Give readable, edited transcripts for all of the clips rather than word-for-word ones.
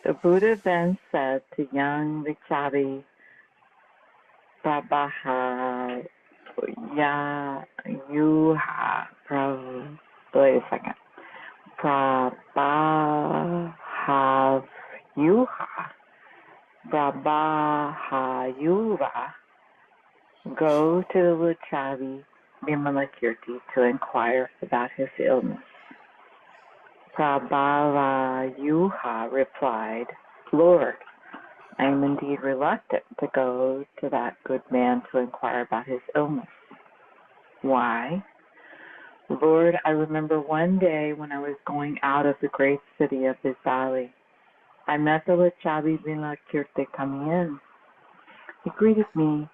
The Buddha then said to young Vichari Prabhaha Yuha. Wait a second. Prabhayuva, go to the Luchavi Vimalakirti to inquire about his illness. Prabhayuha replied, Lord, I am indeed reluctant to go to that good man to inquire about his illness. Why? Lord, I remember one day when I was going out of the great city of Visali, I met the Luchavi Vimalakirti coming in. He greeted me,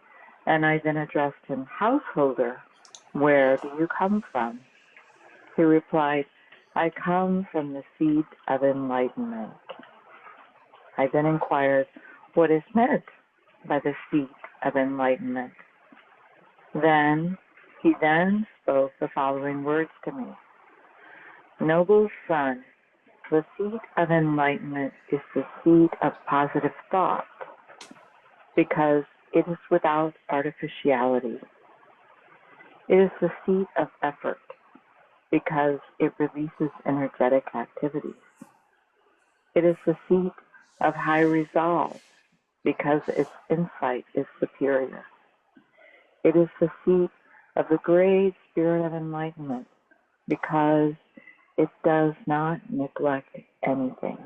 and I then addressed him, Householder, where do you come from? He replied, I come from the seat of enlightenment. I then inquired, what is meant by the seat of enlightenment? He then spoke the following words to me. Noble son, the seat of enlightenment is the seat of positive thought because it is without artificiality. It is the seat of effort because it releases energetic activities. It is the seat of high resolve because its insight is superior. It is the seat of the great spirit of enlightenment because it does not neglect anything.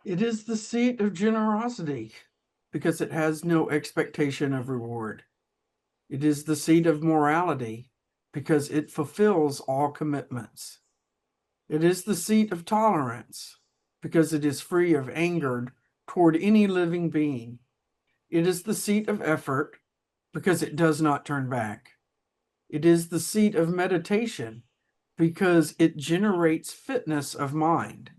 It is the seat of generosity because it has no expectation of reward. It is the seat of morality because it fulfills all commitments. It is the seat of tolerance because it is free of anger toward any living being. It is the seat of effort because it does not turn back. It is the seat of meditation because it generates fitness of mind.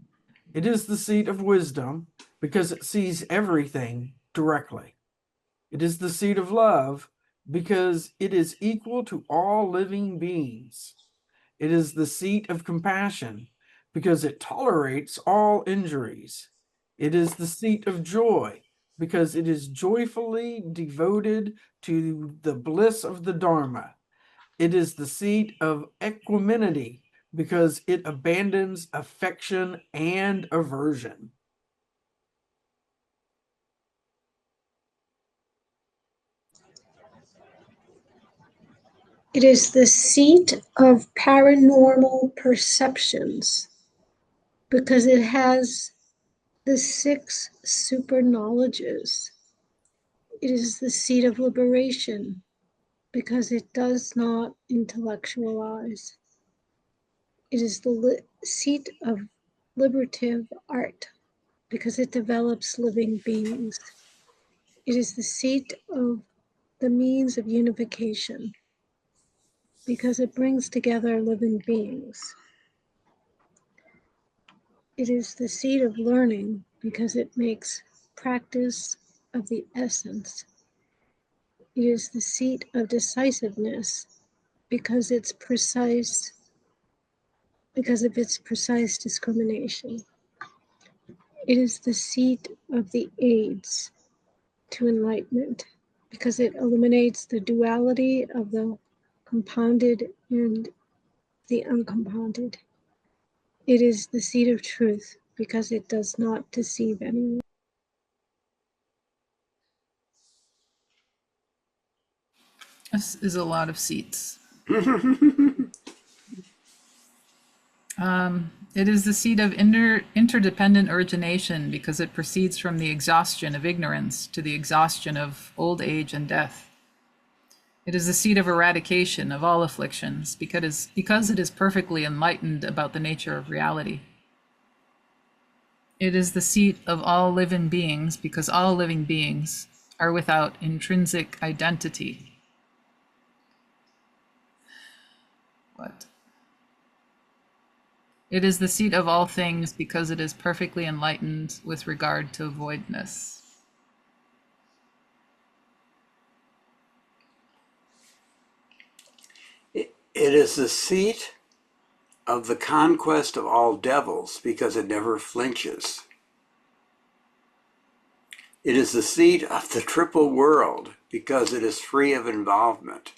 It is the seat of wisdom because it sees everything directly. It is the seat of love because it is equal to all living beings. It is the seat of compassion because it tolerates all injuries. It is the seat of joy because it is joyfully devoted to the bliss of the Dharma. It is the seat of equanimity because it abandons affection and aversion. It is the seat of paranormal perceptions because it has the 6 super knowledges. It is the seat of liberation because it does not intellectualize. It is the seat of liberative art because it develops living beings. It is the seat of the means of unification because it brings together living beings. It is the seat of learning because it makes practice of the essence. It is the seat of decisiveness because of its precise discrimination. It is the seat of the aids to enlightenment because it eliminates the duality of the compounded and the uncompounded. It is the seat of truth because it does not deceive anyone. This is a lot of seats. It is the seat of interdependent origination because it proceeds from the exhaustion of ignorance to the exhaustion of old age and death. It is the seat of eradication of all afflictions because it is perfectly enlightened about the nature of reality. It is the seat of all living beings because all living beings are without intrinsic identity. What? It is the seat of all things because it is perfectly enlightened with regard to voidness. It It is the seat of the conquest of all devils because it never flinches. It is the seat of the triple world because it is free of involvement.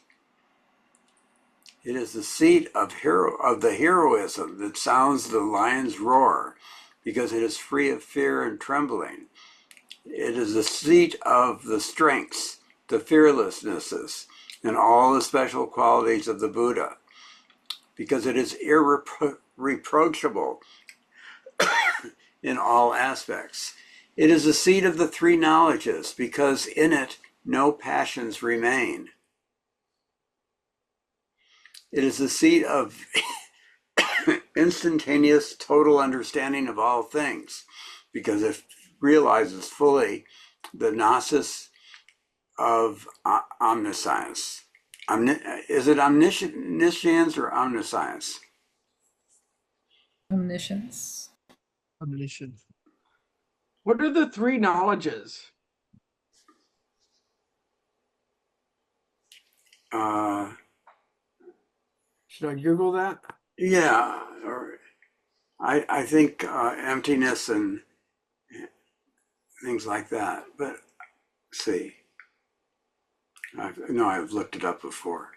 It is the seat of the heroism that sounds the lion's roar because it is free of fear and trembling. It is the seat of the strengths, the fearlessnesses, and all the special qualities of the Buddha because it is irreproachable in all aspects. It is the seat of the three knowledges because in it no passions remain. It is the seat of instantaneous total understanding of all things because it realizes fully the gnosis of omniscience. Is it omniscience or omniscience? Omniscience. Omniscient. What are the three knowledges? Should I Google that? Yeah, or I think emptiness and things like that. But see, I've looked it up before.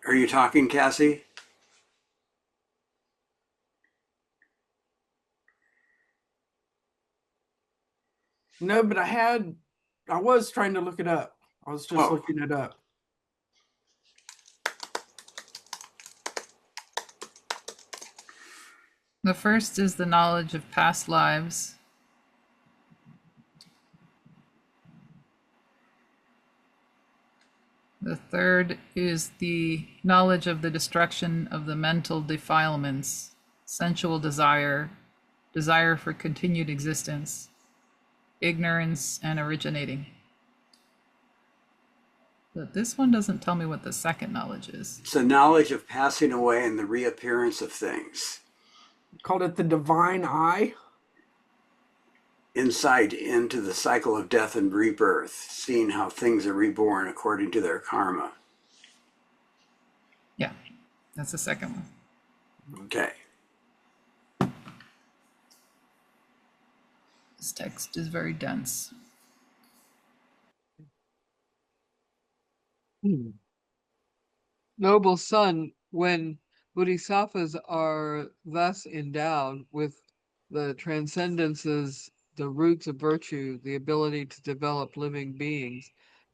Are you talking, Cassie? No, but I was trying to look it up. I was just Oh. looking it up. The first is the knowledge of past lives. The third is the knowledge of the destruction of the mental defilements, sensual desire, desire for continued existence, ignorance, and originating. But this one doesn't tell me what the second knowledge is. It's a knowledge of passing away and the reappearance of things. Called it the divine eye. Insight into the cycle of death and rebirth, seeing how things are reborn according to their karma. Yeah, that's the second one. Okay. This text is very dense. Noble son, when bodhisattvas are thus endowed with the transcendences, the roots of virtue, the ability to develop living beings,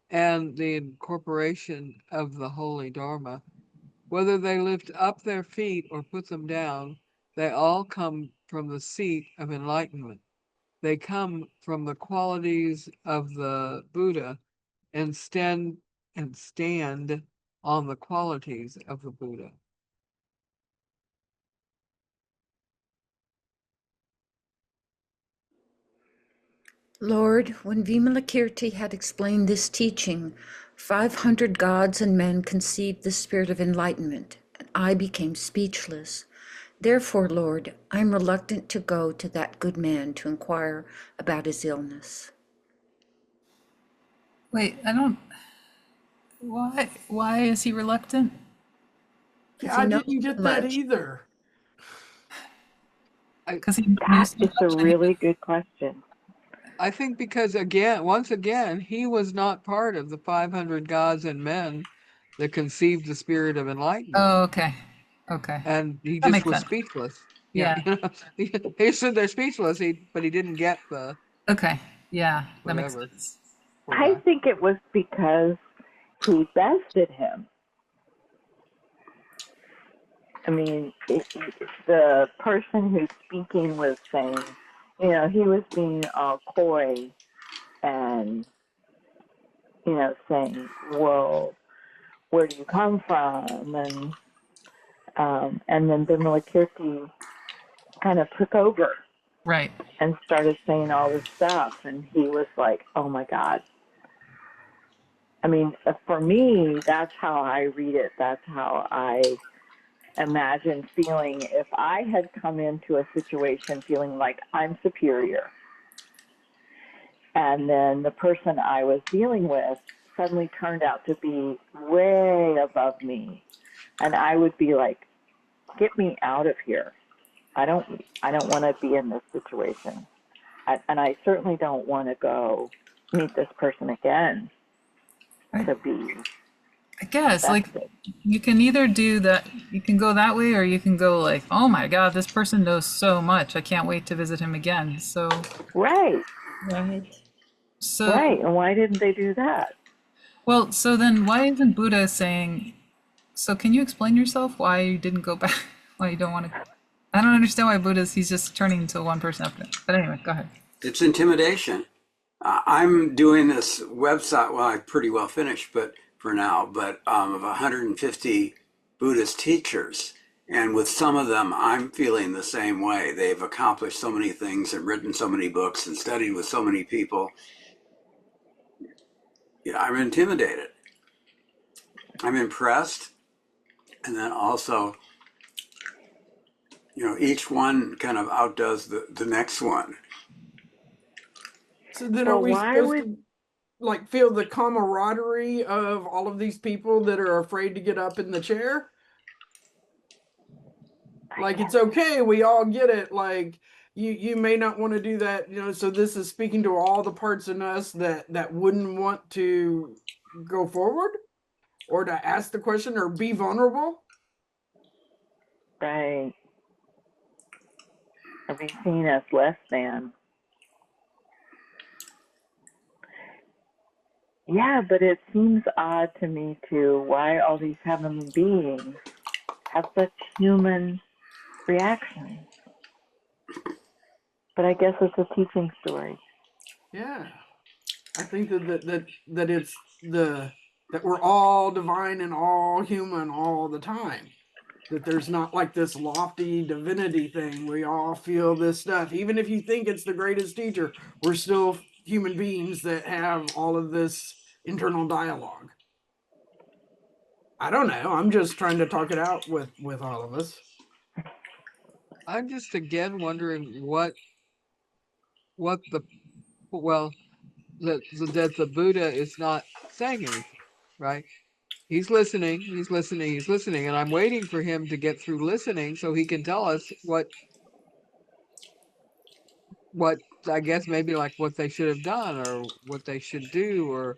and the incorporation of the holy Dharma, whether they lift up their feet or put them down, they all come from the seat of enlightenment. They come from the qualities of the Buddha and stand on the qualities of the Buddha. Lord, when Vimalakirti had explained this teaching, 500 gods and men conceived the spirit of enlightenment, and I became speechless. Therefore, Lord, I am reluctant to go to that good man to inquire about his illness. Wait, why is he reluctant? Yeah, I didn't get that either. Because he knew That so is a much. really good question. I think because once again, he was not part of the 500 gods and men that conceived the spirit of enlightenment. Oh, okay. Okay. And he That just makes was sense. speechless. Yeah. He stood there speechless, but he didn't get the Okay. Yeah, that makes whatever. sense. Poor I guy. think it was because he bested him. I mean, the person who's speaking was saying, he was being all coy and, saying, well, where do you come from? And then Vimalakirti kind of took over Right. and started saying all this stuff. And he was like, oh my God. I mean, for me, that's how I read it. That's how I imagine feeling if I had come into a situation feeling like I'm superior, and then the person I was dealing with suddenly turned out to be way above me, and I would be like, get me out of here. I don't want to be in this situation. And I certainly don't want to go meet this person again to be I guess like affected. you can either do that, you can go that way, or you can go like, oh my God, this person knows so much. I can't wait to visit him again. Right, Right. right. So And why didn't they do that? well, so then why isn't Buddha saying, so can you explain yourself why you didn't go back? Why you don't want to? I don't understand why he's just turning into one person after. But anyway, go ahead. It's intimidation. I'm doing this website, well, I pretty well finished, but for now, but of 150 Buddhist teachers. And with some of them, I'm feeling the same way. They've accomplished so many things and written so many books and studied with so many people. Yeah, I'm intimidated. I'm impressed. And then also, each one kind of outdoes the next one. So then are Well, we why supposed would to like feel the camaraderie of all of these people that are afraid to get up in the chair? Like it's okay, we all get it. Like you may not want to do that, so this is speaking to all the parts in us that wouldn't want to go forward or to ask the question or be vulnerable? right? Are we seen as less than? Yeah, but it seems odd to me too why all these heavenly beings have such human reactions. But I guess it's a teaching story. Yeah. I think that it's that we're all divine and all human all the time. That there's not like this lofty divinity thing. We all feel this stuff. Even if you think it's the greatest teacher, we're still human beings that have all of this internal dialogue. I don't know. I'm just trying to talk it out with all of us. I'm just again wondering what the well that the Buddha is not saying anything, right? He's listening, he's listening, he's listening, and I'm waiting for him to get through listening so he can tell us what I guess maybe like what they should have done or what they should do or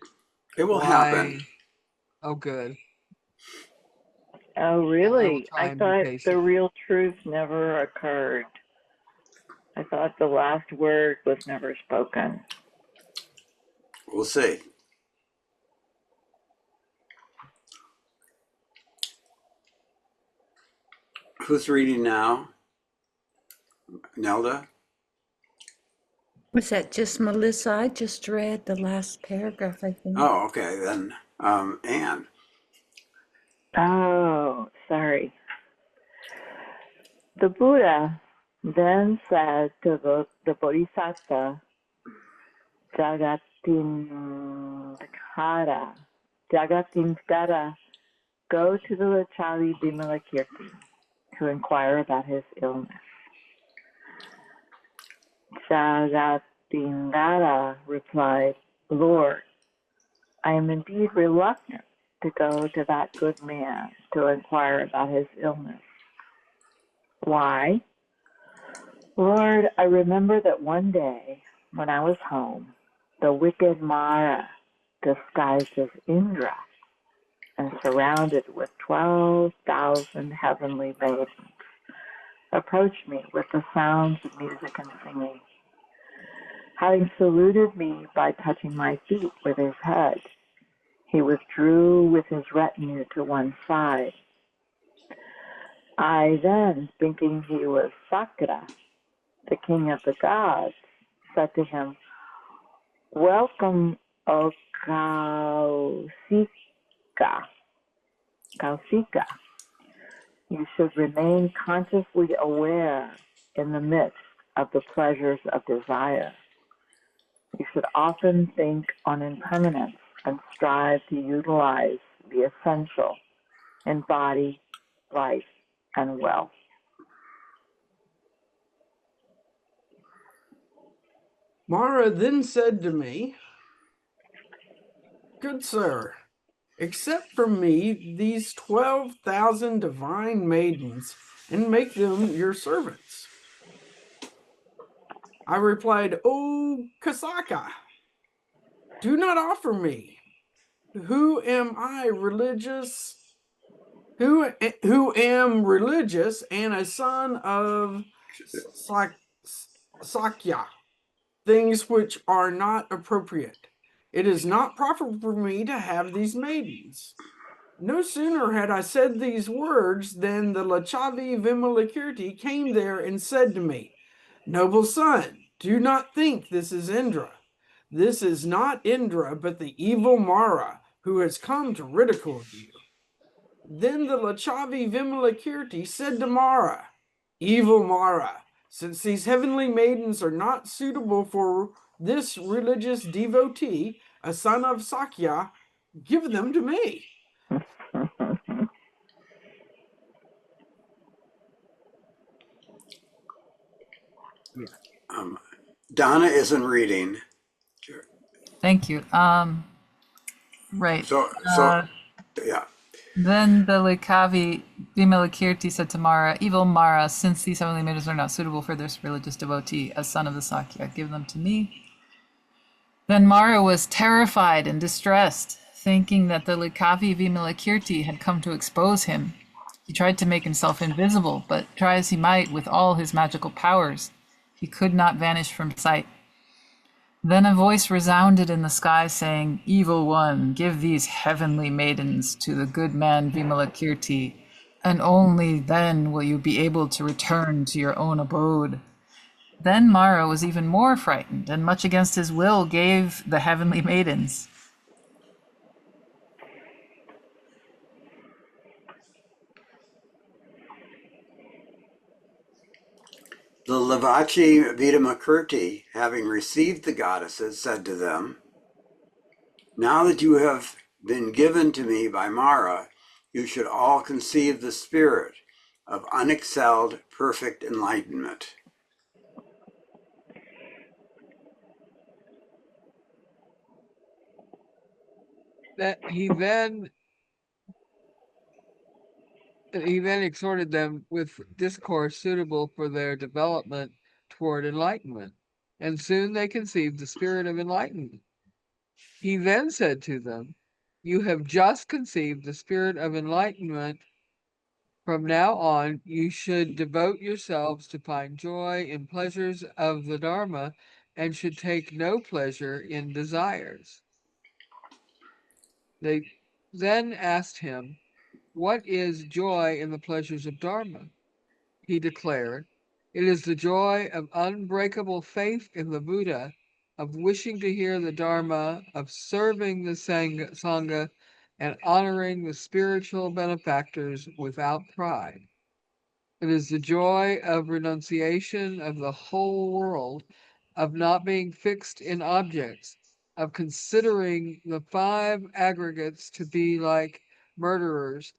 It will why. happen. Oh, good. Oh, I will really? try I and be thought the patient. real truth never occurred. I thought the last word was never spoken. We'll see. Who's reading now? Nelda? Was that just Melissa? I just read the last paragraph, I think. Oh, okay. Then Anne. Oh, sorry. The Buddha then said to the Bodhisattva, Jagatimdara, go to the Lachali Vimalakirti to inquire about his illness. Jagatindara replied, Lord, I am indeed reluctant to go to that good man to inquire about his illness. Why? Lord, I remember that one day when I was home, the wicked Mara, disguised as Indra and surrounded with 12,000 heavenly maidens, approached me with the sounds of music and singing. Having saluted me by touching my feet with his head, he withdrew with his retinue to one side. I then, thinking he was Sakra, the king of the gods, said to him, Welcome, O Kausika. Kausika. You should remain consciously aware in the midst of the pleasures of desire. You should often think on impermanence and strive to utilize the essential in body, life, and wealth. Mara then said to me, "Good sir, accept from me these 12,000 divine maidens and make them your servants." I replied, "O Kasaka, do not offer me. Who am I religious? Who am religious and a son of Sakya, things which are not appropriate. It is not proper for me to have these maidens." No sooner had I said these words than the Lachavi Vimalakirti came there and said to me, "Noble son, do not think this is Indra. This is not Indra, but the evil Mara, who has come to ridicule you." Then the Lachavi Vimalakirti said to Mara, "Evil Mara, since these heavenly maidens are not suitable for this religious devotee, a son of Sakya, give them to me." Donna isn't reading. Thank you. Right. So yeah. Then the Likavi Vimalakirti said to Mara, "Evil Mara, since these heavenly maidens are not suitable for this religious devotee, a son of the Sakya, give them to me." Then Mara was terrified and distressed, thinking that the Likavi Vimalakirti had come to expose him. He tried to make himself invisible, but try as he might with all his magical powers, he could not vanish from sight. Then a voice resounded in the sky saying, "Evil one, give these heavenly maidens to the good man Vimalakirti, and only then will you be able to return to your own abode." Then Mara was even more frightened, and much against his will gave the heavenly maidens. The Lavachi Vimalakirti, having received the goddesses, said to them, "Now that you have been given to me by Mara, you should all conceive the spirit of unexcelled perfect enlightenment." That he then exhorted them with discourse suitable for their development toward enlightenment, and soon they conceived the spirit of enlightenment. He then said to them, "You have just conceived the spirit of enlightenment. From now on, you should devote yourselves to find joy in pleasures of the Dharma and should take no pleasure in desires." They then asked him, "What is joy in the pleasures of Dharma?" He declared, "It is the joy of unbreakable faith in the Buddha, of wishing to hear the Dharma, of serving the Sangha, and honoring the spiritual benefactors without pride. It is the joy of renunciation of the whole world, of not being fixed in objects, of considering the five aggregates to be like murderers,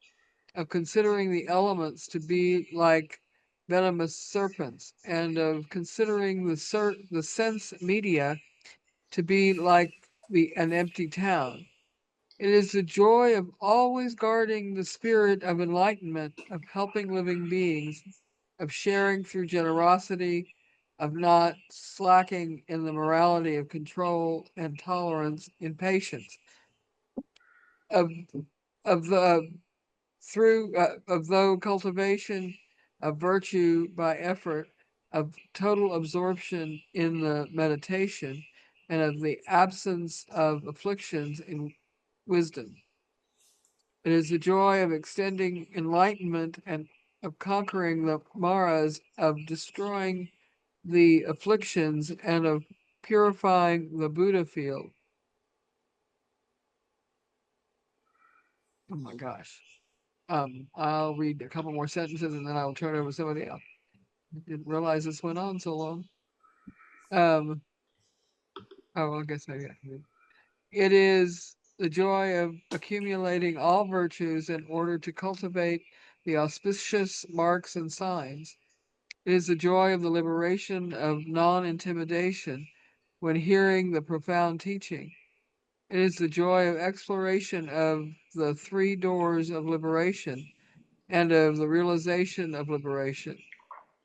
of considering the elements to be like venomous serpents, and of considering the sense media to be like an empty town. It is the joy of always guarding the spirit of enlightenment, of helping living beings, of sharing through generosity, of not slacking in the morality of control and tolerance in patience, of the of though cultivation of virtue by effort, of total absorption in the meditation, and of the absence of afflictions in wisdom. It is the joy of extending enlightenment and of conquering the maras, of destroying the afflictions, and of purifying the Buddha field. Oh my gosh. I'll read a couple more sentences and then I'll turn it over to somebody else. I didn't realize this went on so long. Oh, I guess maybe I can read. It is the joy of accumulating all virtues in order to cultivate the auspicious marks and signs. It is the joy of the liberation of non-intimidation when hearing the profound teaching. It is the joy of exploration of the three doors of liberation and of the realization of liberation.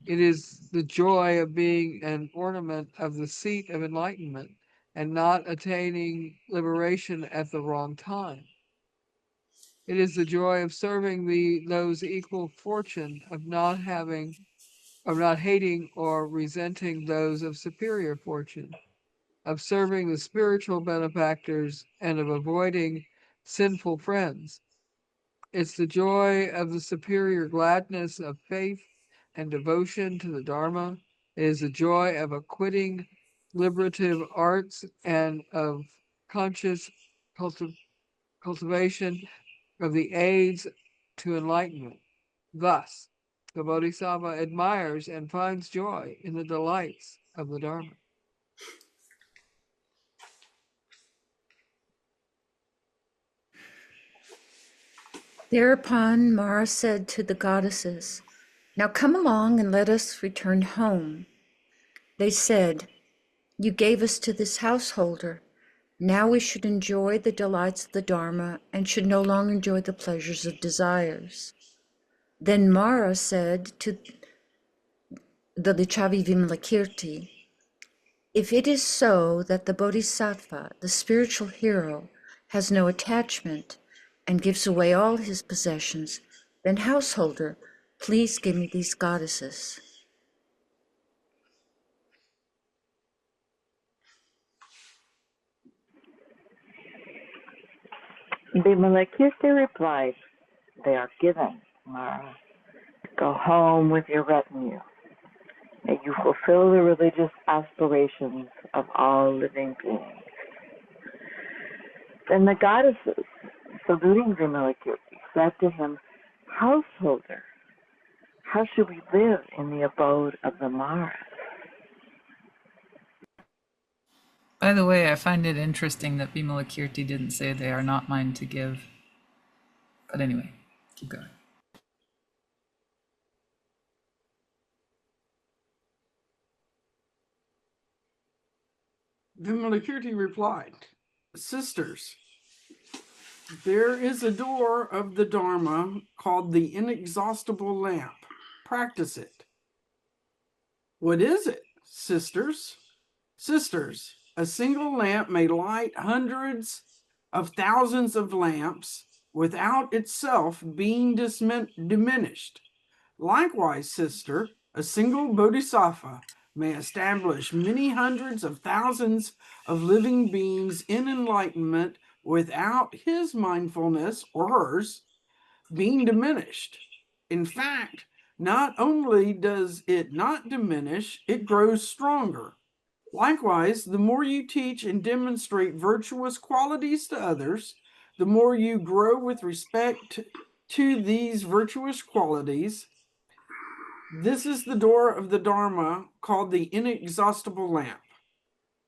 It is the joy of being an ornament of the seat of enlightenment and not attaining liberation at the wrong time. It is the joy of serving those equal fortune of not hating or resenting those of superior fortune, of serving the spiritual benefactors and of avoiding sinful friends. It's the joy of the superior gladness of faith and devotion to the Dharma. It is the joy of acquitting liberative arts and of conscious cultivation of the aids to enlightenment. Thus, the Bodhisattva admires and finds joy in the delights of the Dharma. Thereupon Mara said to the goddesses, "Now come along and let us return home." They said, "You gave us to this householder. Now we should enjoy the delights of the Dharma and should no longer enjoy the pleasures of desires." Then Mara said to the Lichavi Vimalakirti, "If it is so that the Bodhisattva, the spiritual hero, has no attachment and gives away all his possessions, then householder, please give me these goddesses." Vimalakirti replied, "They are given, Mara. Go home with your retinue. May you fulfill the religious aspirations of all living beings." Then the goddesses, saluting Vimalakirti, said to him, "Householder, how should we live in the abode of the Maras?" By the way, I find it interesting that Vimalakirti didn't say they are not mine to give. But anyway, keep going. Vimalakirti replied, "Sisters, there is a door of the Dharma called the inexhaustible lamp. Practice it." "What is it, sisters?" "Sisters, a single lamp may light hundreds of thousands of lamps without itself being diminished. Likewise, sister, a single bodhisattva may establish many hundreds of thousands of living beings in enlightenment without his mindfulness or hers being diminished. In fact, not only does it not diminish, it grows stronger. Likewise, the more you teach and demonstrate virtuous qualities to others, the more you grow with respect to these virtuous qualities. This is the door of the Dharma called the inexhaustible lamp.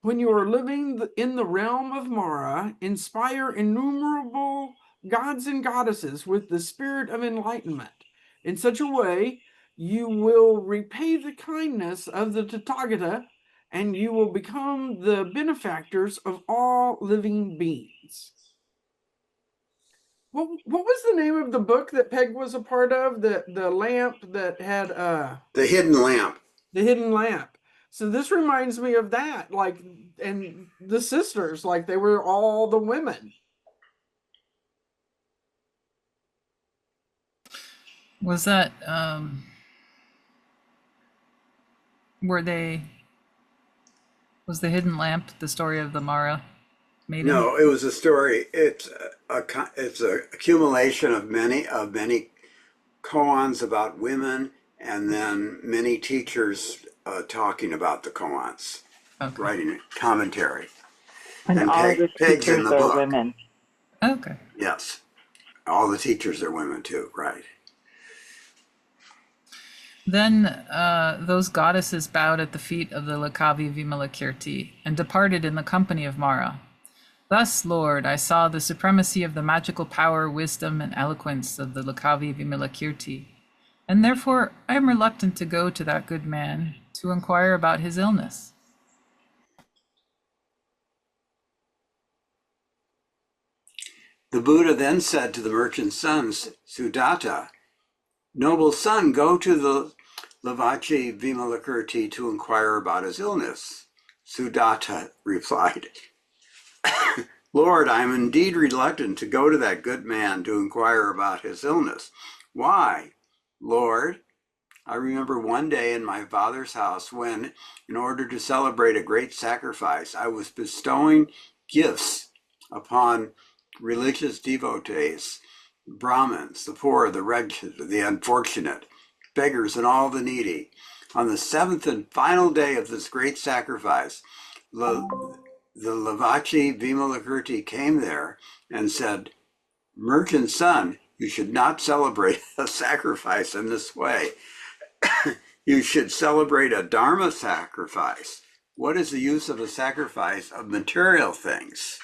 When you are living in the realm of Mara, inspire innumerable gods and goddesses with the spirit of enlightenment. In such a way, you will repay the kindness of the Tathagata, and you will become the benefactors of all living beings." What was the name of the book that Peg was a part of? The lamp that had The Hidden Lamp. The Hidden Lamp. So this reminds me of that, like, and the sisters, like they were all the women. Was that, was the hidden lamp the story of the Mara maiden? No, it was a story. It's a accumulation of many koans about women, and then many teachers talking about the koans, Okay. writing commentary. And all the Peg's in teachers the are book. women. Okay. Yes, all the teachers are women too, right? Then those goddesses bowed at the feet of the Lakavi Vimalakirti and departed in the company of Mara. Thus, Lord, I saw the supremacy of the magical power, wisdom, and eloquence of the Lakavi Vimalakirti, and therefore I am reluctant to go to that good man to inquire about his illness. The Buddha then said to the merchant's sons, Sudatta, noble son, go to the Lavachi Vimalakirti to inquire about his illness. Sudatta replied, Lord, I am indeed reluctant to go to that good man to inquire about his illness. Why? Lord, I remember one day in my father's house when, in order to celebrate a great sacrifice, I was bestowing gifts upon religious devotees, Brahmins, the poor, the wretched, the unfortunate, beggars, and all the needy. On the seventh and final day of this great sacrifice, the Lavachi Vimalakirti came there and said, Merchant son, you should not celebrate a sacrifice in this way. You should celebrate a Dharma sacrifice. What is the use of a sacrifice of material things?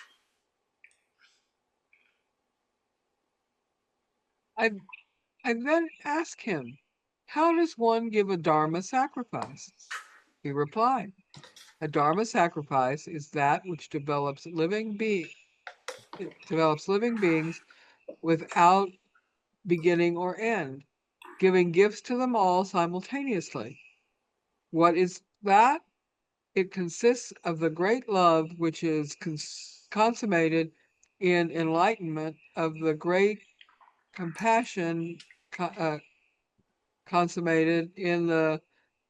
I then asked him, how does one give a Dharma sacrifice? He replied, a Dharma sacrifice is that which develops living beings without beginning or end, giving gifts to them all simultaneously. What is that? It consists of the great love which is consummated in enlightenment, of the great compassion consummated in the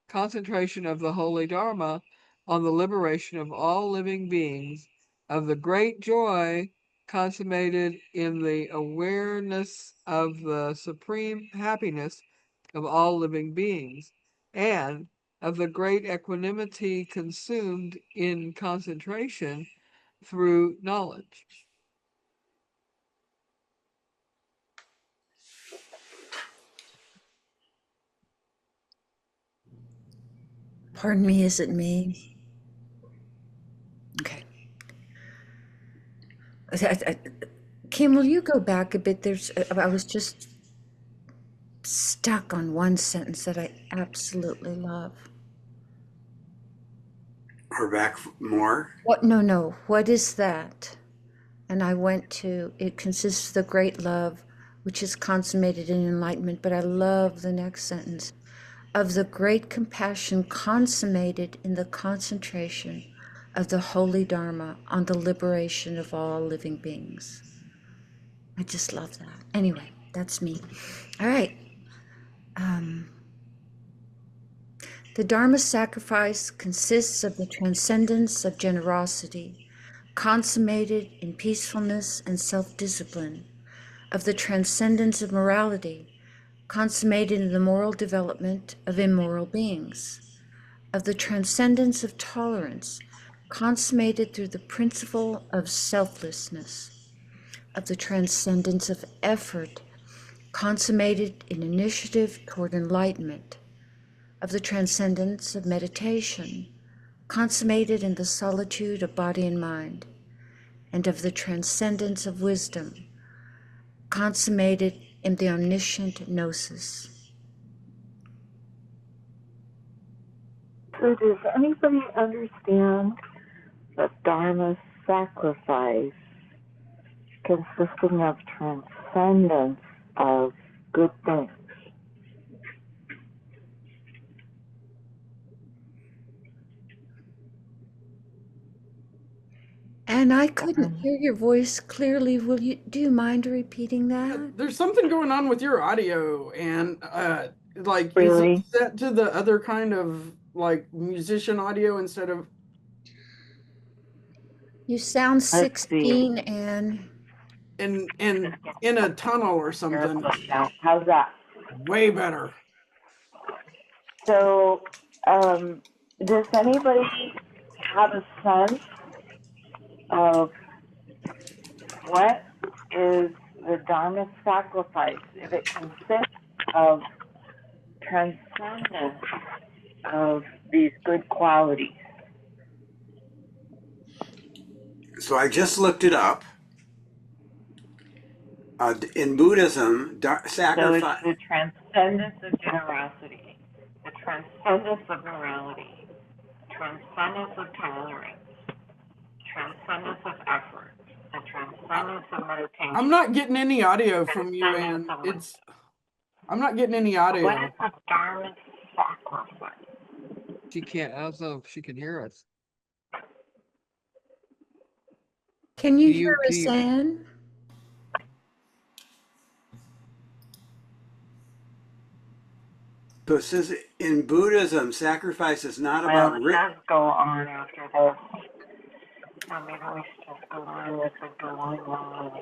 concentration of the holy Dharma on the liberation of all living beings, of the great joy consummated in the awareness of the supreme happiness of all living beings, and of the great equanimity consumed in concentration through knowledge. Pardon me, is it me? Okay. Kim, will you go back a bit? I was just stuck on one sentence that I absolutely love. Or back more? What? No. What is that? And I went to, it consists of the great love, which is consummated in enlightenment. But I love the next sentence, of the great compassion consummated in the concentration of the holy Dharma on the liberation of all living beings. I just love that. Anyway, that's me. All right. The Dharma sacrifice consists of the transcendence of generosity, consummated in peacefulness and self-discipline, of the transcendence of morality, consummated in the moral development of immoral beings, of the transcendence of tolerance, consummated through the principle of selflessness, of the transcendence of effort, consummated in initiative toward enlightenment, of the transcendence of meditation, consummated in the solitude of body and mind, and of the transcendence of wisdom, consummated in the omniscient gnosis. So does anybody understand the Dharma sacrifice consisting of transcendence of good things? And I couldn't hear your voice clearly. Do you mind repeating that? There's something going on with your audio, and like, Really? is it set to the other kind of like musician audio instead of? You sound Let's see. 16 and in a tunnel or something. How's that? Way better. So, does anybody have a sense of what is the Dharma sacrifice? If it consists of transcendence of these good qualities. So I just looked it up. In Buddhism, So it's sacrifice. the transcendence of generosity, the transcendence of morality, transcendence of tolerance, transcendence of effort, the transcendence of meditation. I'm not getting any audio from you, Anne. I'm not getting any What audio. is the Dharma sacrifice? She can't. I don't know if she can hear us. Can you Do you- hear do us, you- Anne? So it says in Buddhism, sacrifice is not Well, about it rich. does go on after this. So maybe we should just go on with the going on.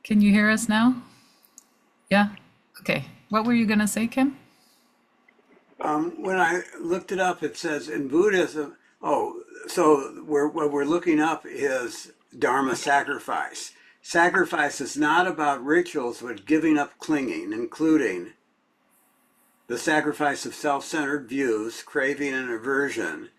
Can you hear us now? Yeah? Okay. What were you going to say, Kim? When I looked it up, it says in Buddhism. Oh, so what we're looking up is Dharma sacrifice. Sacrifice is not about rituals, but giving up clinging, including the sacrifice of self-centered views, craving, and aversion.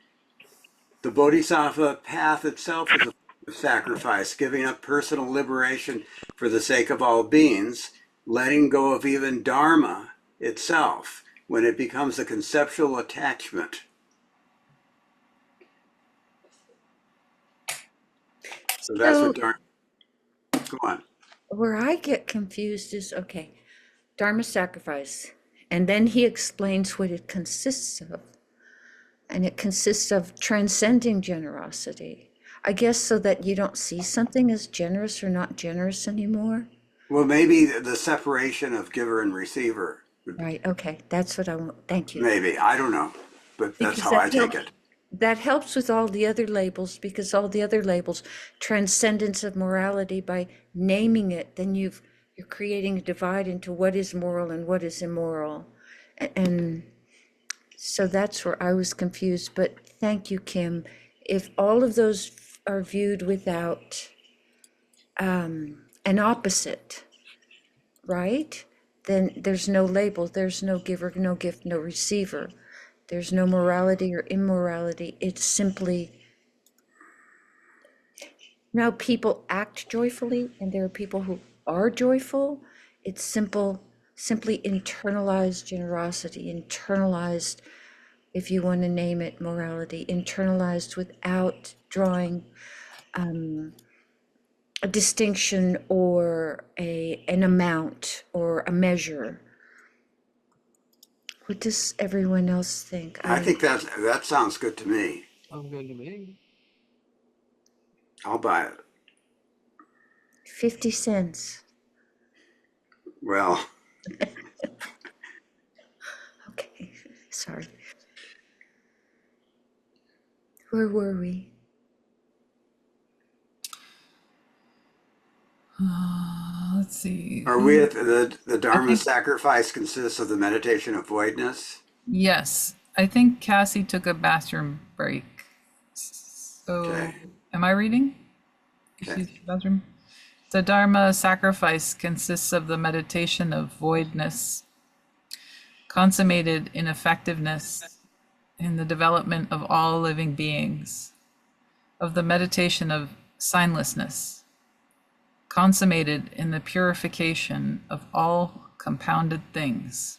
The Bodhisattva path itself is a sacrifice, giving up personal liberation for the sake of all beings, letting go of even Dharma itself when it becomes a conceptual attachment. So that's what Dharma. Go on. Where I get confused is, okay, Dharma sacrifice. And then he explains what it consists of. And it consists of transcending generosity. I guess so that you don't see something as generous or not generous anymore. Well, maybe the separation of giver and receiver. Right, okay, that's what I want. Thank you. Maybe, I don't know, but that's Because how I take it. That helps with all the other labels, because all the other labels, transcendence of morality, by naming it, then you're creating a divide into what is moral and what is immoral. And so that's where I was confused, but thank you, Kim. If all of those are viewed without an opposite, right? Then there's no label, there's no giver, no gift, no receiver. There's no morality or immorality. It's simply, now people act joyfully and there are people who are joyful. It's simply internalized generosity, internalized, if you want to name it, morality, internalized without drawing a distinction or an amount or a measure. What does everyone else think? I think that sounds good to me. Sounds good to me. I'll buy it. 50 cents. Well, Okay, sorry. Where were we? Let's see. are we at the Dharma think- sacrifice consists of the meditation of voidness? Yes. I think Cassie took a bathroom break. So, Okay. am I reading? Okay. She's in the bathroom. The Dharma sacrifice consists of the meditation of voidness, consummated in effectiveness in the development of all living beings, of the meditation of signlessness, consummated in the purification of all compounded things,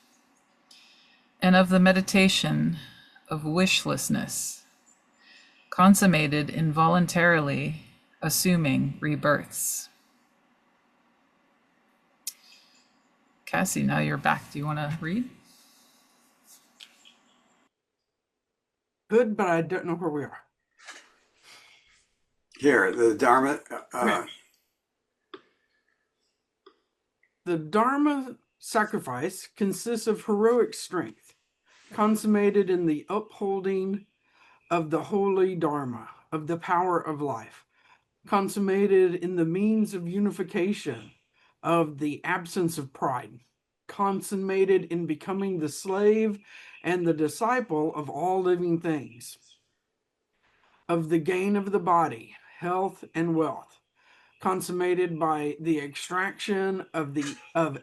and of the meditation of wishlessness, consummated in voluntarily assuming rebirths. Cassie, now you're back. Do you want to read? Good, but I don't know where we are. Here, the Dharma. The Dharma sacrifice consists of heroic strength consummated in the upholding of the holy Dharma, of the power of life, consummated in the means of unification, of the absence of pride, consummated in becoming the slave and the disciple of all living things, of the gain of the body, health, and wealth, consummated by the extraction of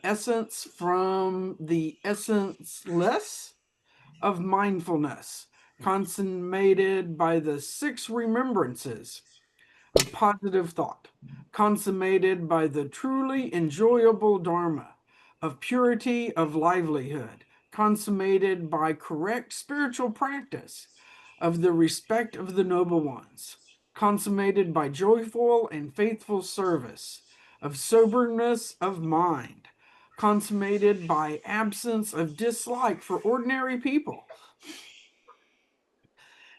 essence from the essenceless, of mindfulness, consummated by the 6 remembrances of positive thought, consummated by the truly enjoyable Dharma, of purity of livelihood, consummated by correct spiritual practice, of the respect of the noble ones, consummated by joyful and faithful service, of soberness of mind, consummated by absence of dislike for ordinary people.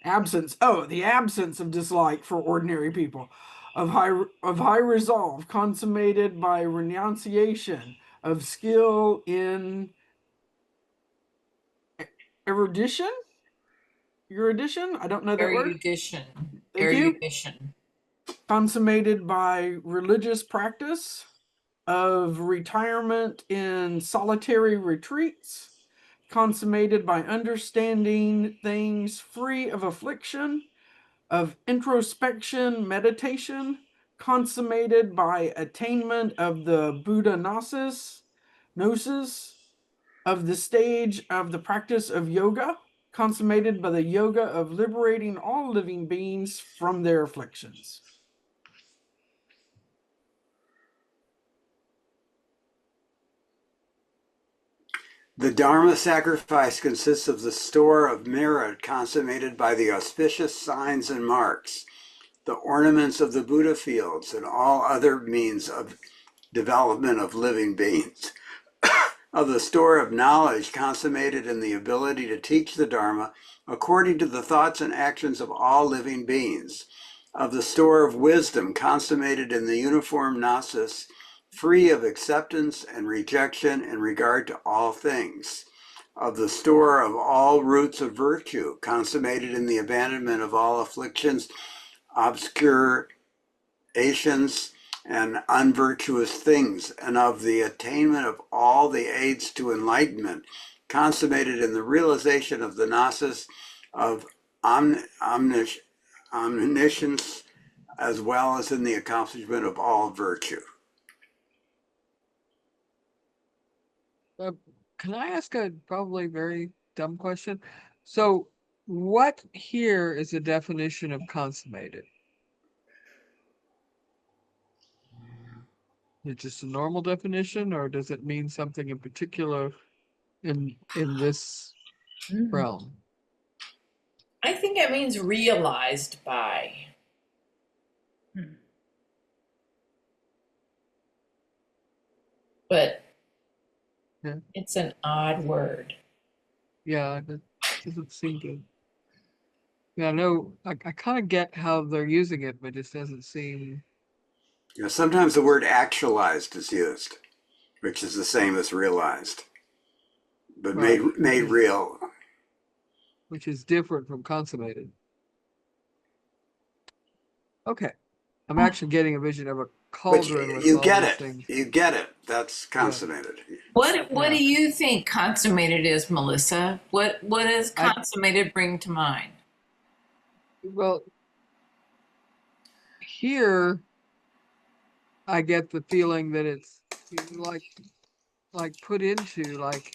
The absence of dislike for ordinary people, of high resolve, consummated by renunciation, of skill in erudition. I don't know that word. Erudition. Thank you. Erudition. Consummated by religious practice, of retirement in solitary retreats, consummated by understanding things free of affliction, of introspection meditation, consummated by attainment of the Buddha gnosis, of the stage of the practice of yoga, consummated by the yoga of liberating all living beings from their afflictions. The Dharma sacrifice consists of the store of merit consummated by the auspicious signs and marks, the ornaments of the Buddha fields, and all other means of development of living beings, of the store of knowledge consummated in the ability to teach the Dharma according to the thoughts and actions of all living beings, of the store of wisdom consummated in the uniform gnosis, free of acceptance and rejection in regard to all things, of the store of all roots of virtue consummated in the abandonment of all afflictions, obscurations, and unvirtuous things, and of the attainment of all the aids to enlightenment consummated in the realization of the gnosis of omniscience, as well as in the accomplishment of all virtue. Can I ask a probably very dumb question? So what here is a definition of consummated? Is it just a normal definition, or does it mean something in particular in this realm? I think it means realized by. But Yeah. it's an odd word. Yeah, that doesn't seem to. Yeah, I know. I kind of get how they're using it, but it just doesn't seem. You know, sometimes the word actualized is used, which is the same as realized, but Right. made real. Which is different from consummated. Okay, I'm actually getting a vision of a cauldron with you all get these it. things. You get it. That's consummated. What Yeah. do you think consummated is, Melissa? What does consummated bring to mind? Well, here I get the feeling that it's like put into, like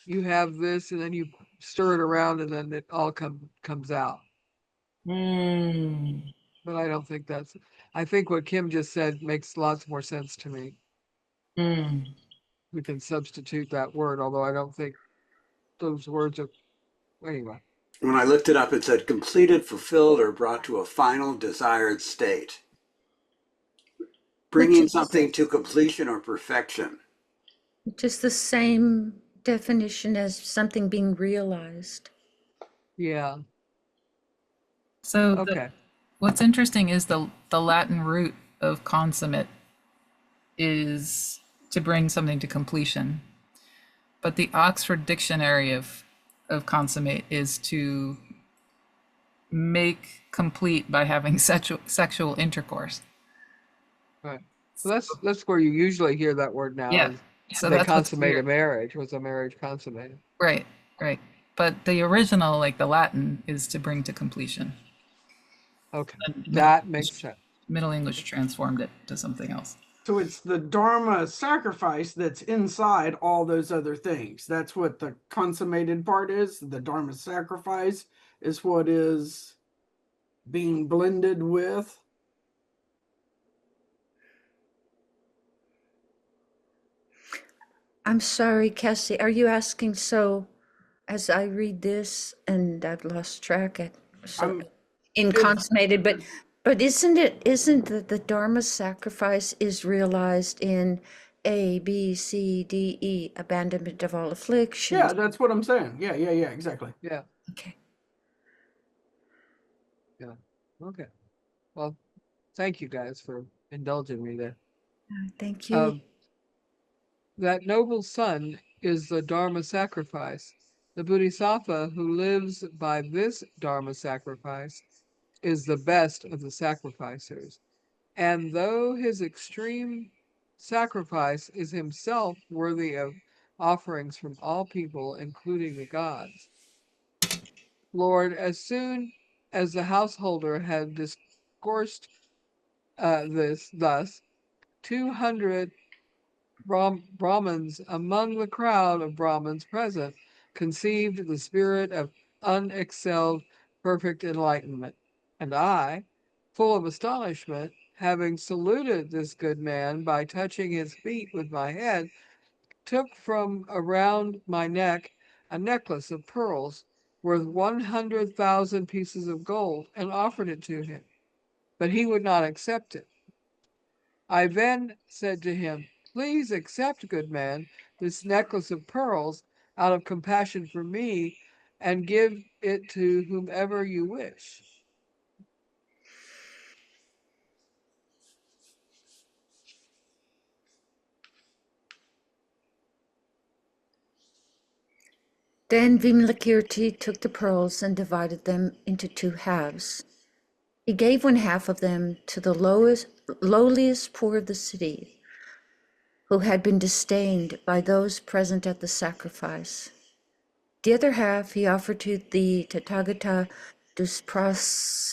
you have this and then you stir it around and then it all comes out. But I don't think that's. I think what Kim just said makes lots more sense to me. We can substitute that word, although I don't think those words are. Anyway. When I looked it up, it said completed, fulfilled, or brought to a final desired state. Bringing something to completion or perfection. Just the same definition as something being realized. Yeah. So Okay. what's interesting is the Latin root of consummate is to bring something to completion. But the Oxford Dictionary of of consummate is to make complete by having sexual intercourse. Right. So that's where you usually hear that word now. Yeah. Is So they that's what's consummate a weird. marriage. Was a marriage consummated? Right, right. But the original, like the Latin, is to bring to completion. Okay, And that makes sense. Middle English transformed it to something else. So it's the Dharma sacrifice that's inside all those other things. That's what the consummated part is. The Dharma sacrifice is what is being blended with. I'm sorry, Cassie. Are you asking, so as I read this and I've lost track at so in it's- consummated, but isn't the Dharma sacrifice is realized in A, B, C, D, E, abandonment of all afflictions? Yeah, that's what I'm saying. Yeah, exactly. Yeah. Okay. Yeah. Okay. Well, thank you guys for indulging me there. Thank you. That noble son is the Dharma sacrifice. The Bodhisattva who lives by this Dharma sacrifice is the best of the sacrificers. And though his extreme sacrifice is himself worthy of offerings from all people, including the gods, Lord, as soon as the householder had discoursed this thus, 200 Brahmins among the crowd of Brahmins present conceived the spirit of unexcelled perfect enlightenment. And I, full of astonishment, having saluted this good man by touching his feet with my head, took from around my neck a necklace of pearls worth 100,000 pieces of gold and offered it to him. But he would not accept it. I then said to him, "Please accept, good man, this necklace of pearls out of compassion for me, and give it to whomever you wish." Then Vimalakirti took the pearls and divided them into 2 halves. He gave 1/2 of them to the lowliest poor of the city, who had been disdained by those present at the sacrifice. The other half he offered to the Tathagata Dusprasaha,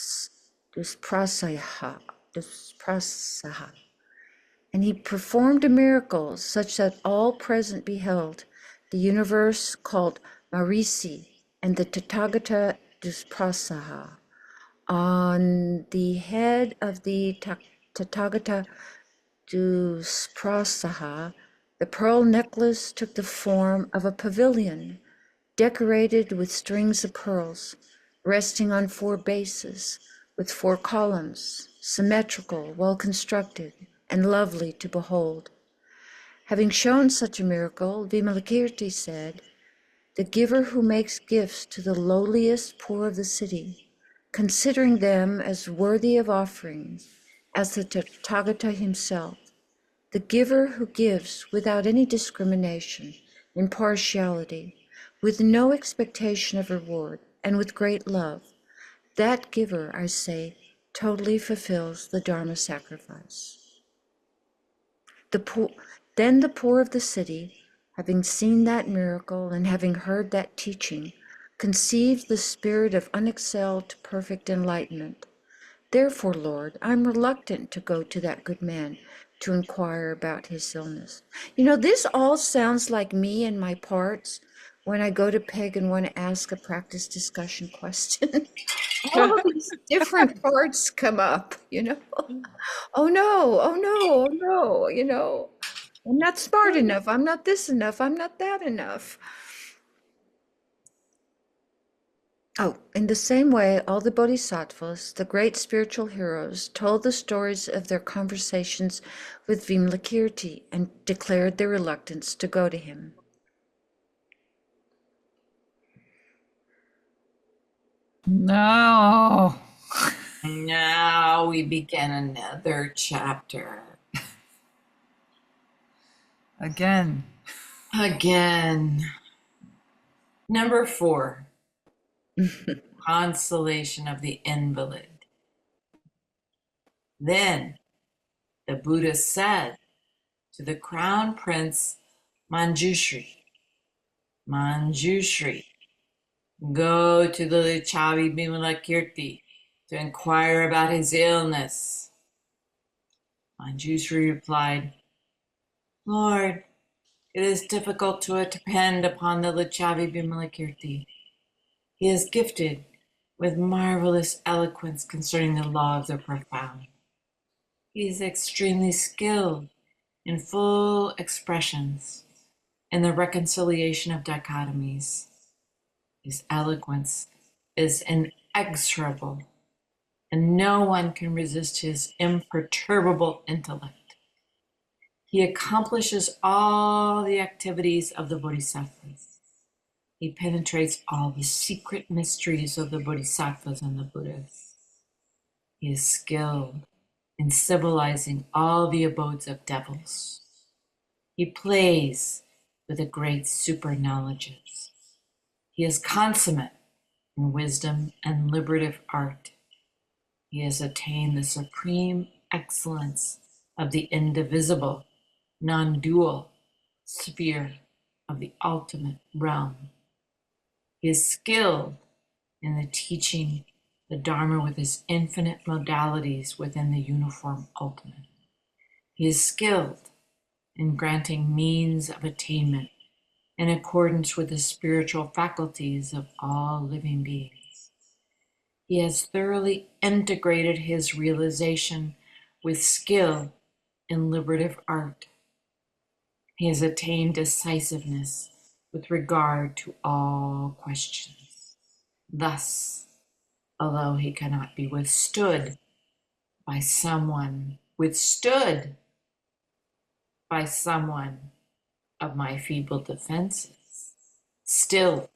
and he performed a miracle such that all present beheld the universe called Marisi and the Tathagata Dusprasaha. On the head of the Tathagata Dusprasaha, the pearl necklace took the form of a pavilion decorated with strings of pearls, resting on 4 bases, with 4 columns, symmetrical, well constructed, and lovely to behold. Having shown such a miracle, Vimalakirti said, "The giver who makes gifts to the lowliest poor of the city, considering them as worthy of offerings, as the Tathagata himself, the giver who gives without any discrimination, impartiality, with no expectation of reward, and with great love, that giver, I say, totally fulfills the Dharma sacrifice." Then the poor of the city, having seen that miracle and having heard that teaching, conceived the spirit of unexcelled to perfect enlightenment. "Therefore, Lord, I'm reluctant to go to that good man to inquire about his illness." You know, this all sounds like me and my parts when I go to Peg and want to ask a practice discussion question. All of these different parts come up, you know. Oh no, oh no, oh no, you know. I'm not smart enough. I'm not this enough. I'm not that enough. Oh, in the same way, all the bodhisattvas, the great spiritual heroes, told the stories of their conversations with Vimalakirti and declared their reluctance to go to him. No. Now we begin another chapter. Again. Again. Number 4, consolation of the invalid. Then the Buddha said to the crown prince Manjushri, Manjushri, go to the Lichavi Vimalakirti to inquire about his illness. Manjushri replied, Lord, it is difficult to depend upon the Lichavi Vimalakirti. He is gifted with marvelous eloquence concerning the law of the profound. He is extremely skilled in full expressions in the reconciliation of dichotomies. His eloquence is inexorable, and no one can resist his imperturbable intellect. He accomplishes all the activities of the bodhisattvas. He penetrates all the secret mysteries of the bodhisattvas and the Buddhas. He is skilled in civilizing all the abodes of devils. He plays with the great super knowledges. He is consummate in wisdom and liberative art. He has attained the supreme excellence of the indivisible, non-dual sphere of the ultimate realm. He is skilled in the teaching the Dharma with his infinite modalities within the uniform ultimate. He is skilled in granting means of attainment in accordance with the spiritual faculties of all living beings. He has thoroughly integrated his realization with skill in liberative art. He has attained decisiveness with regard to all questions. Thus, although he cannot be withstood by someone of my feeble defenses, still,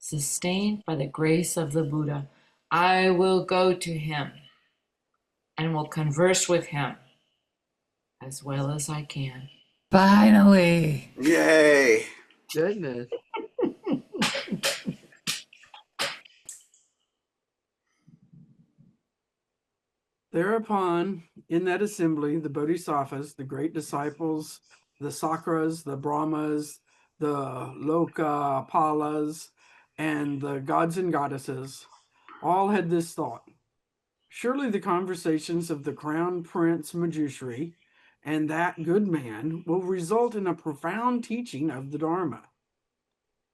sustained by the grace of the Buddha, I will go to him and will converse with him as well as I can. Finally. Yay! Goodness. Thereupon, in that assembly, the bodhisattvas, the great disciples, the sakras, the brahmas, the lokapalas, and the gods and goddesses all had this thought. Surely the conversations of the crown prince Manjushri and that good man will result in a profound teaching of the Dharma.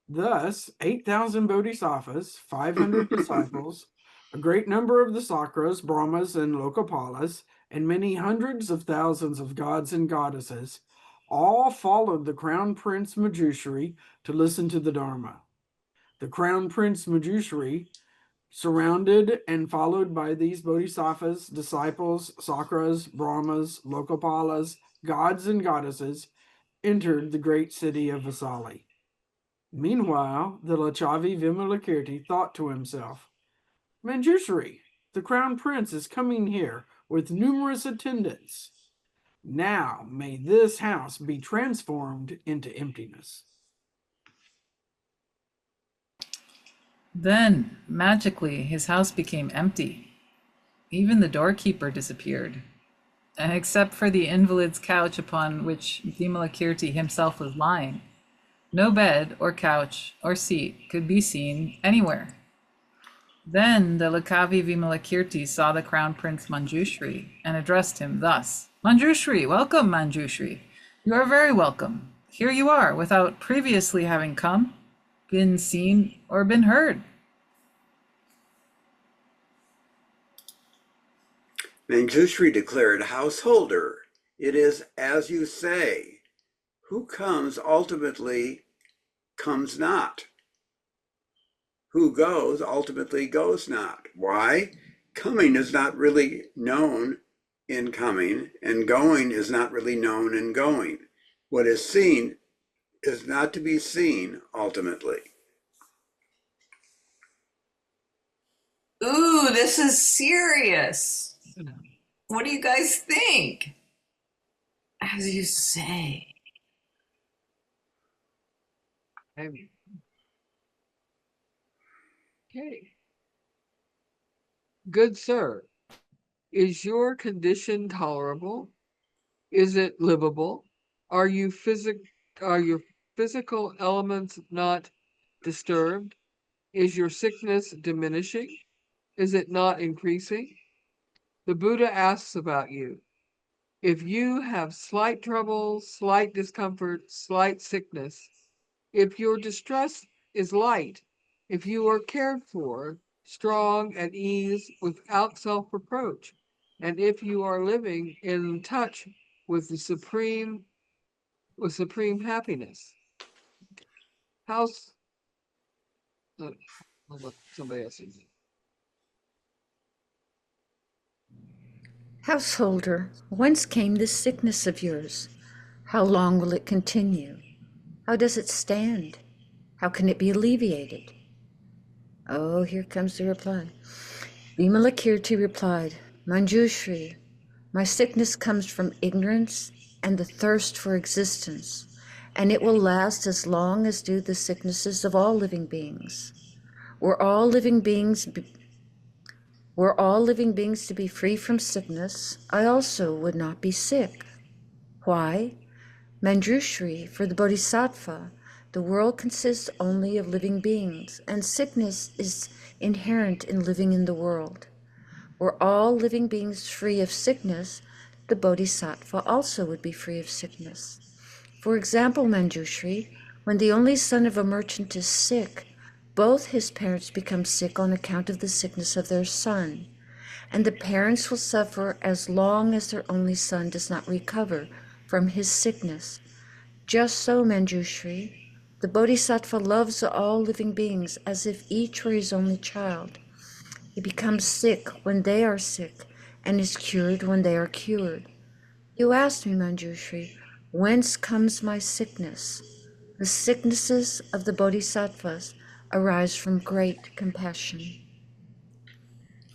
Thus, 8,000 bodhisattvas, 500 disciples, a great number of the sakras, brahmas, and lokapalas, and many hundreds of thousands of gods and goddesses all followed the crown prince Manjushri to listen to the Dharma. The crown prince Manjushri, surrounded and followed by these bodhisattvas, disciples, sakras, brahmas, lokapalas, gods and goddesses, entered the great city of Vasali. Meanwhile, the Lichavi Vimalakirti thought to himself, Manjushri, the crown prince is coming here with numerous attendants. Now may this house be transformed into emptiness. Then, magically, his house became empty. Even the doorkeeper disappeared. And except for the invalid's couch upon which Vimalakirti himself was lying, no bed or couch or seat could be seen anywhere. Then the Lichavi Vimalakirti saw the crown prince Manjushri and addressed him thus. Manjushri, welcome, Manjushri. You are very welcome. Here you are, without previously having come, been seen, or been heard. Manjushri declared, Householder, it is as you say. Who comes ultimately comes not. Who goes ultimately goes not. Why? Coming is not really known in coming, and going is not really known in going. What is seen is not to be seen ultimately. Ooh, this is serious. What do you guys think? As you say. Okay. Good sir, is your condition tolerable? Is it livable? Are your physical elements not disturbed? Is your sickness diminishing? Is it not increasing? The Buddha asks about you. If you have slight trouble, slight discomfort, slight sickness, if your distress is light, if you are cared for, strong, at ease, without self-reproach, and if you are living in touch with the supreme happiness. How's I'll let somebody else use it. Householder, whence came this sickness of yours? How long will it continue? How does it stand? How can it be alleviated? Oh, here comes the reply. Vimalakirti replied, Manjushri, my sickness comes from ignorance and the thirst for existence, and it will last as long as do the sicknesses of all living beings. Were all living beings to be free from sickness, I also would not be sick. Why? Manjushri, for the Bodhisattva, the world consists only of living beings, and sickness is inherent in living in the world. Were all living beings free of sickness, the Bodhisattva also would be free of sickness. For example, Manjushri, when the only son of a merchant is sick, both his parents become sick on account of the sickness of their son, and the parents will suffer as long as their only son does not recover from his sickness. Just so, Manjushri, the Bodhisattva loves all living beings as if each were his only child. He becomes sick when they are sick and is cured when they are cured. You asked me, Manjushri, whence comes my sickness? The sicknesses of the Bodhisattvas arise from great compassion.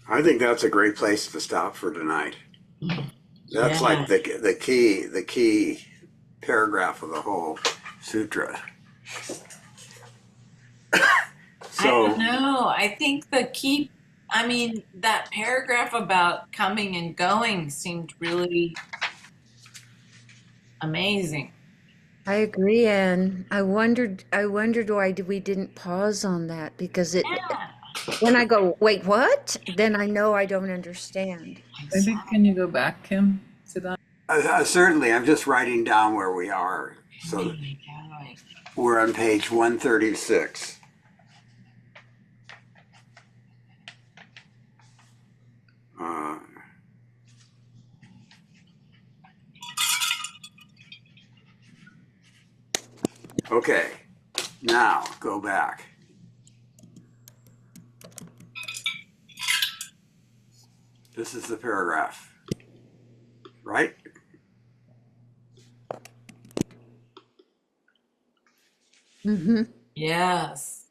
I think that's a great place to stop for tonight. That's like the key paragraph of the whole sutra. I don't know. I think that paragraph about coming and going seemed really amazing. I agree, Anne. I wondered why we didn't pause on that, because when I go, wait, what? Then I know I don't understand. Maybe can you go back, Kim, to that? Certainly, I'm just writing down where we are. So we're on page 136. Okay, now go back. This is the paragraph, right? Mm-hmm. Yes.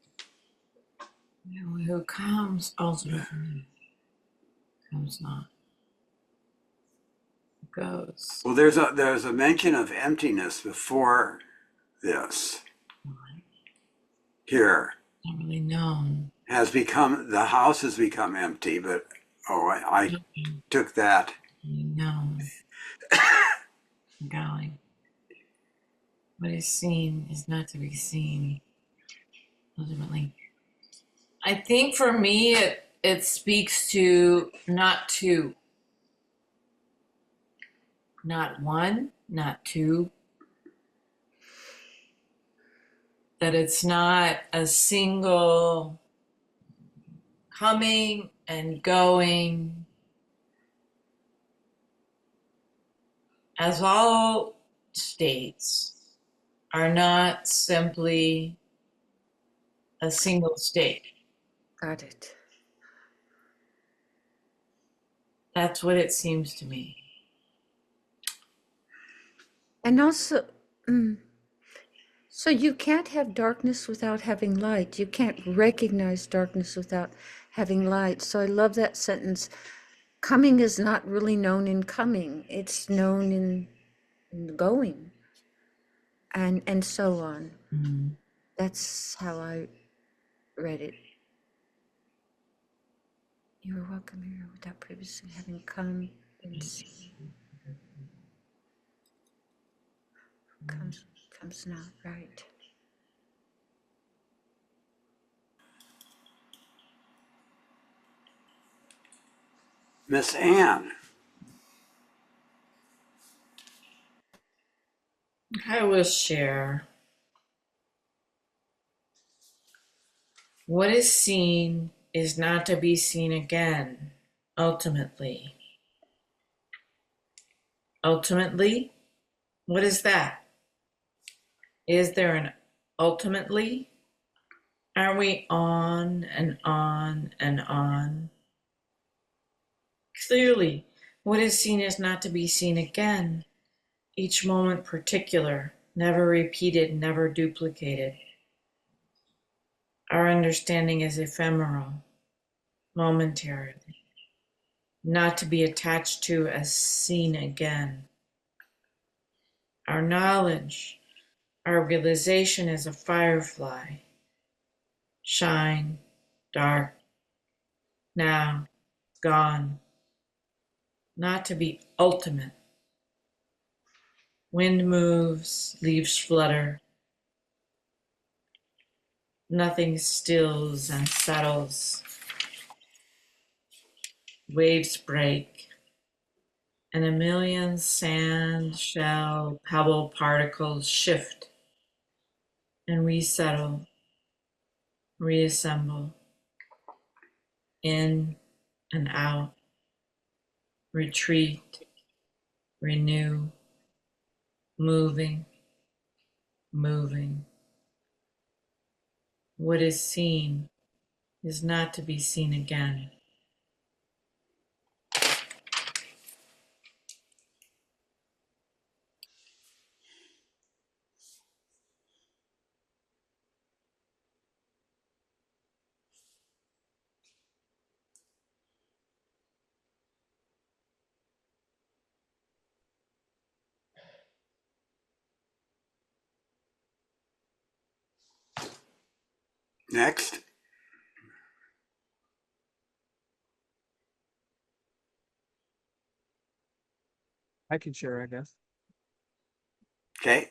Who comes ultimately comes not. Goes. Well, there's a mention of emptiness before this. Here. Not really known. The house has become empty, but I took that. Known. Going. What is seen is not to be seen. Ultimately, I think for me it speaks to not two, not one, not two. That it's not a single coming and going, as all states are not simply a single state. Got it. That's what it seems to me. And also, so you can't have darkness without having light. You can't recognize darkness without having light. So I love that sentence. Coming is not really known in coming. It's known in going, and so on. Mm-hmm. That's how I read it. You are welcome here without previously having come and seen. Comes now, right? Miss Anne. I will share. What is seen is not to be seen again, ultimately. Ultimately? What is that? Is there an ultimately? Are we on and on and on? Clearly, what is seen is not to be seen again. Each moment particular, never repeated, never duplicated. Our understanding is ephemeral, momentary, not to be attached to as seen again. Our knowledge, our realization is a firefly. Shine, dark, now, gone. Not to be ultimate. Wind moves, leaves flutter. Nothing stills and settles. Waves break, and a million sand, shell, pebble particles shift and resettle, reassemble, in and out, retreat, renew, moving, moving. What is seen is not to be seen again. Next. I can share, I guess. Okay.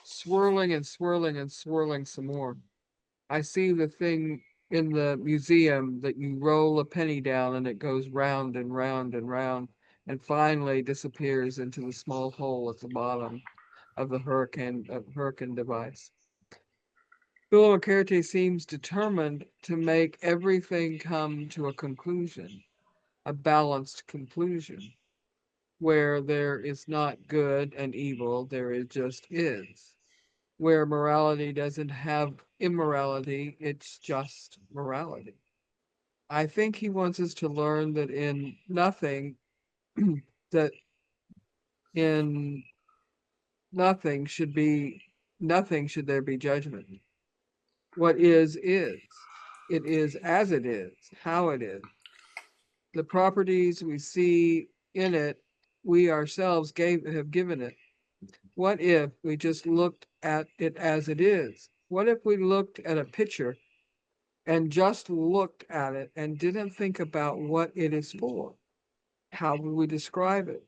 Swirling and swirling and swirling some more. I see the thing in the museum that you roll a penny down and it goes round and round and round and finally disappears into the small hole at the bottom of the hurricane device. Vimalakirti seems determined to make everything come to a conclusion, a balanced conclusion, where there is not good and evil, there is just is. Where morality doesn't have immorality, it's just morality. I think he wants us to learn that in nothing, that in nothing should there be judgment. What is. It is as it is, how it is. The properties we see in it, we ourselves have given it. What if we just looked at it as it is? What if we looked at a picture and just looked at it and didn't think about what it is for? How would we describe it?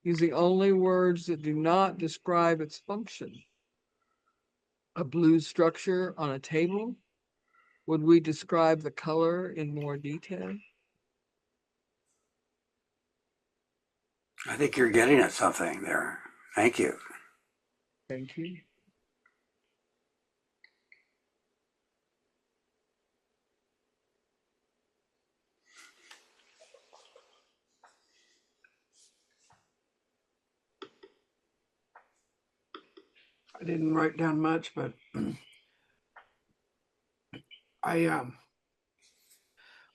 Using only words that do not describe its function. A blue structure on a table? Would we describe the color in more detail? I think you're getting at something there. Thank you. Thank you. I didn't write down much, but I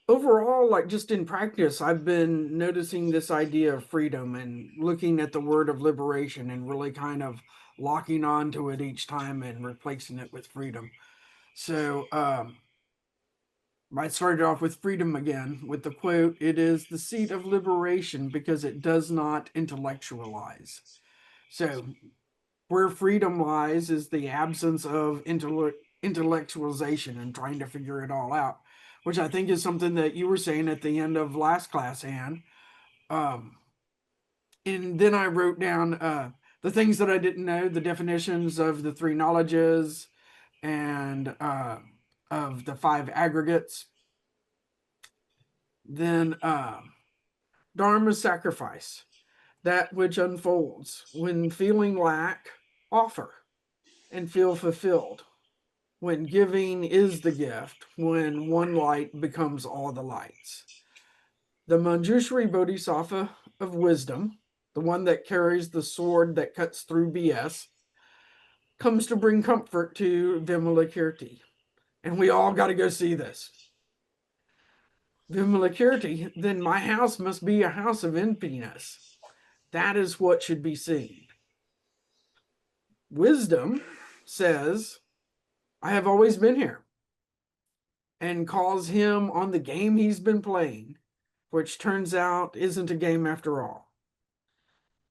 overall, like just in practice, I've been noticing this idea of freedom and looking at the word of liberation and really kind of locking on to it each time and replacing it with freedom. So I started off with freedom again with the quote, "It is the seat of liberation because it does not intellectualize." So where freedom lies is the absence of intellectualization and trying to figure it all out. which I think is something that you were saying at the end of last class, Anne. And then I wrote down the things that I didn't know, the definitions of the three knowledges and of the five aggregates. Then Dharma sacrifice, that which unfolds when feeling lack, offer and feel fulfilled. When giving is the gift, when one light becomes all the lights. The Manjushri Bodhisattva of wisdom, the one that carries the sword that cuts through BS, comes to bring comfort to Vimalakirti. And we all got to go see this. Vimalakirti, then my house must be a house of emptiness. That is what should be seen. Wisdom says, I have always been here, and calls him on the game he's been playing, which turns out isn't a game after all.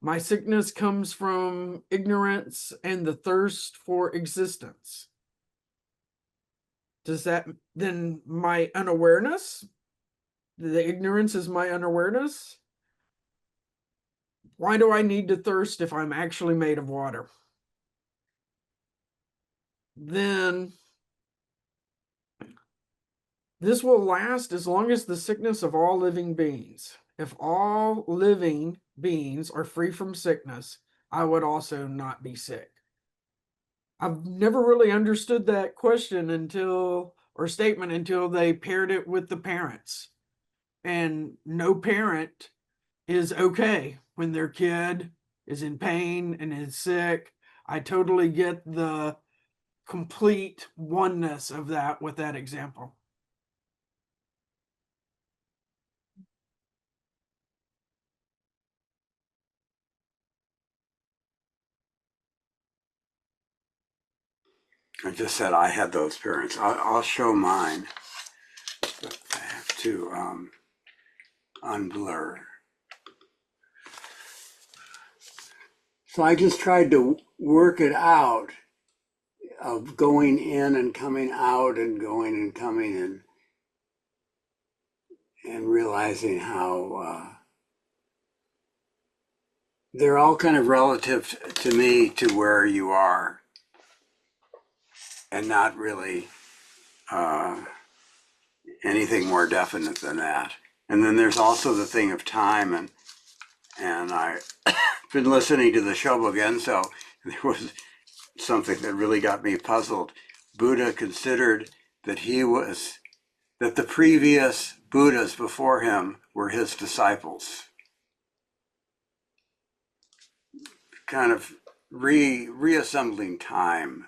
My sickness comes from ignorance and the thirst for existence. Does that then my unawareness? The ignorance is my unawareness? Why do I need to thirst if I'm actually made of water? Then this will last as long as the sickness of all living beings. If all living beings are free from sickness, I would also not be sick. I've never really understood that question or statement until they paired it with the parents. And no parent is okay when their kid is in pain and is sick. I totally get the complete oneness of that with that example. I just said I had those parents. I'll show mine, but I have to unblur. So I just tried to work it out of going in and coming out and going and coming and realizing how they're all kind of relative to me to where you are, and not really anything more definite than that. And then there's also the thing of time, and I've been listening to the Shobogenzo. There was something that really got me puzzled. Buddha considered that the previous Buddhas before him were his disciples. Kind of reassembling time.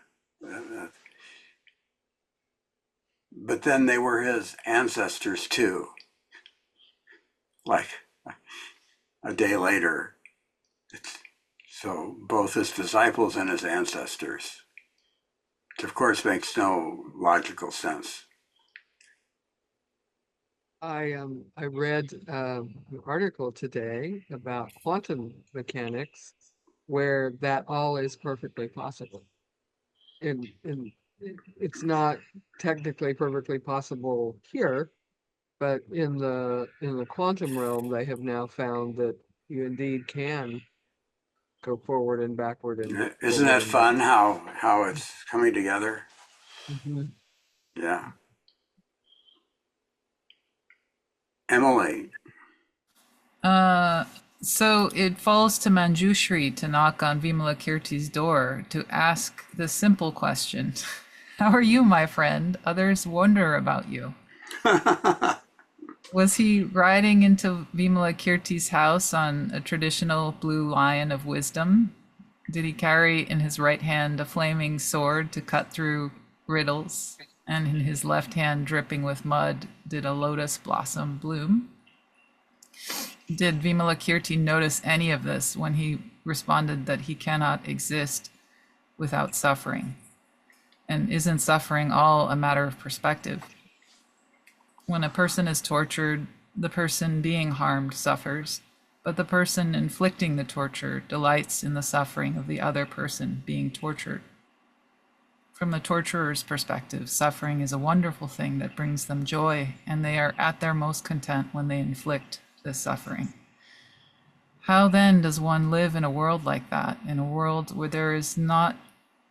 But then they were his ancestors too. Like a day later. So both his disciples and his ancestors. Which of course makes no logical sense. I read an article today about quantum mechanics where that all is perfectly possible. And it's not technically perfectly possible here, but in the quantum realm, they have now found that you indeed can go forward and backward. And isn't that fun how it's coming together? Mm-hmm. Yeah. Emily. So it falls to Manjushri to knock on Vimalakirti's door to ask the simple question, how are you, my friend? Others wonder about you. Was he riding into Vimalakirti's house on a traditional blue lion of wisdom? Did he carry in his right hand a flaming sword to cut through riddles, and in his left hand, dripping with mud, did a lotus blossom bloom? Did Vimalakirti notice any of this when he responded that he cannot exist without suffering? And isn't suffering all a matter of perspective? When a person is tortured, the person being harmed suffers, but the person inflicting the torture delights in the suffering of the other person being tortured. From the torturer's perspective, suffering is a wonderful thing that brings them joy, and they are at their most content when they inflict this suffering. How then does one live in a world like that, in a world where there is not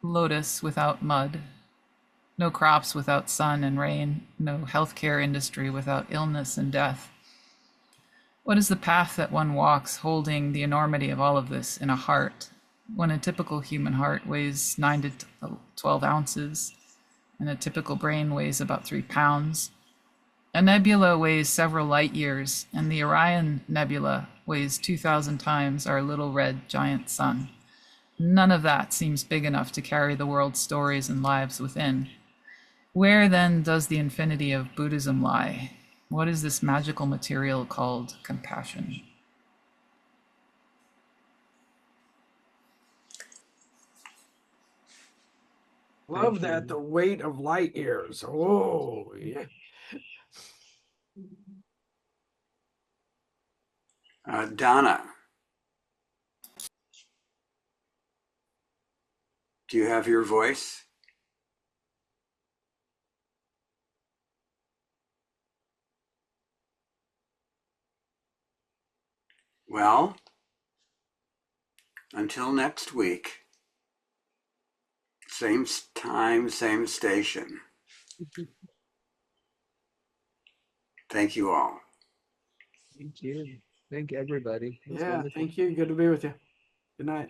lotus without mud, no crops without sun and rain, no healthcare industry without illness and death? What is the path that one walks holding the enormity of all of this in a heart, when a typical human heart weighs 9 to 12 ounces, and a typical brain weighs about 3 pounds? A nebula weighs several light years, and the Orion Nebula weighs 2,000 times our little red giant sun. None of that seems big enough to carry the world's stories and lives within. Where then does the infinity of Buddhism lie? What is this magical material called compassion? Love that, the weight of light years. Oh, yeah. Donna, do you have your voice? Well, until next week, same time, same station. Thank you all. Thank you. Thank everybody. That's Yeah, wonderful. thank you. Good to be with you. Good night.